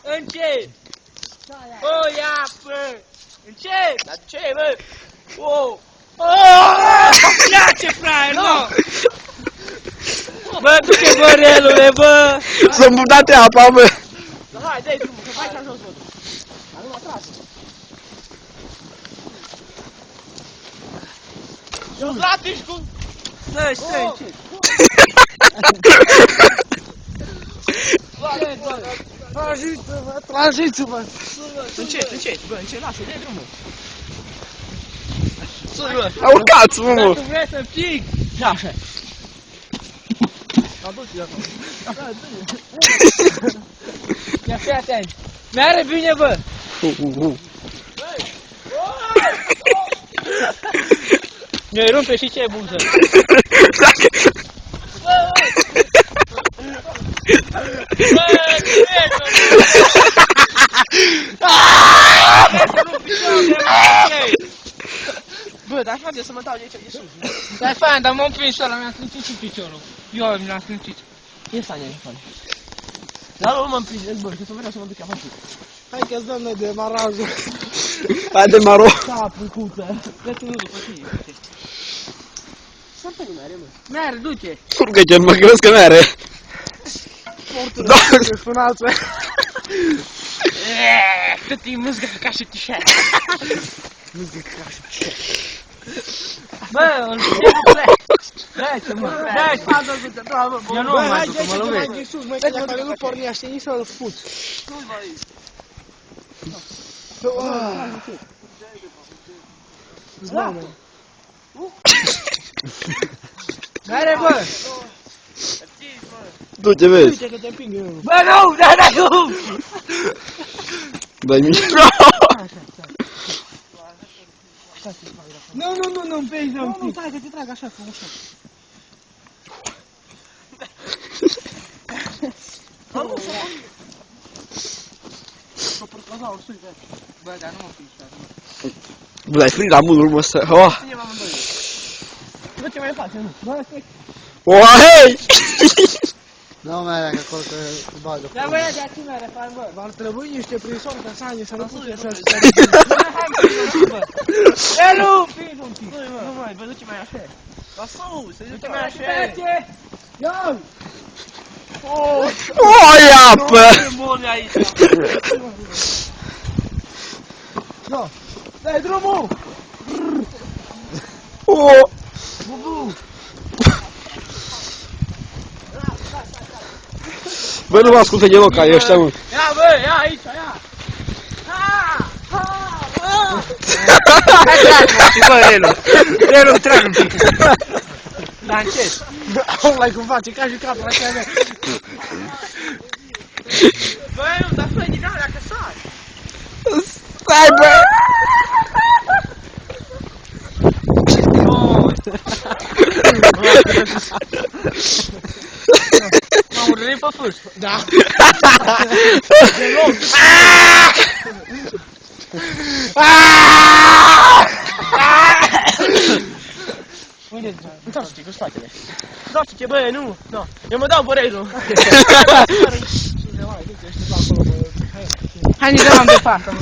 Încet! O, ia, bă! Încet! Dar ce, bă? O! Ia ce fraier, nu! Bă, du-te, bă, relule, bă! Să-mi bubnate apa, bă! Hai, dă-i drumul, că faci așa jos, bă! Dar nu mă trage! Eu latici cu... Stai, încet! Ajută-vă, trageți-vă! Încet, bă, încet, lasă, dă-i drumul! Sus, bă! Urcați-vă, mă! Dacă vrei să pic! Da, așa! Ia fii atent! Mi-are bine, bă! Mi-ai rumpe și ce buză! Bă, dar haide să mă dau de aici, de sus. Dar fain, dar m-am prins ăla, mi-a strâncit și piciorul. Eu mi-a strâncit. E fain, e fain. Dar nu m-am prins, bă, că să vreau să mă duc acasă. Hai că-ți dăm noi de marazul. Hai de maro! Da, pucuță. Dă-te unul după tine. Să-mi pune mere, mă. Mere, du-te. Urcă-te, mă crezi că n-are. Da, spunați. Dă-te-i mâzgă ca și tișeară. Mâzgă ca și tișeară. Bă, îl știu, plec. Trece, mă. Trece. Eu nu mai duc, mă lovesc. Mai de sus, măi, că dacă nu porni așa, nici să-l fut. Nu-l mai. Da. Mere, bă. Du-te, vezi! Uite că te împing eu. Bă, nu, da, nu! Dai mișto! Nu, împingi, nu, nu, stai că te trag așa, cu ușa. Bă, dar nu mă fi așa. Bă, dai frig la mânul, mă, să... Oh! Bă, ce mai faci, nu? Bă, stai. Oh, hei! Nu mai era că acolo că bagă. Da, bă, de aici mere, fain, bă. V-ar trebui niște prinsori ca să ani, să nu putem să-și Hai, împingi, bă. E, nu, împingi un pic. Nu mai, bă, du-te mai așa. Lasă-o, să Du-te mai așa. Ia! Oh, ia, pă! Nu bun aici. Da! Dai drumul! Oh! Bă, nu mă ascultă deloc ca ăștia, mă. Ia, bă, ia aici, ia. Hai, trag, bă, Relu. Relu, trag un pic. Dar încet. Ăla-i cum face, ca și capul așa mea. Bă, nu, dar fă din alea că sari. Stai, bă! M-am urmărit pe fâș. Da. Deloc. Uite, întoarce-te cu spatele. Întoarce-te, bă, nu. No. Eu mă dau pe Relu. Hai, ne dăm de față.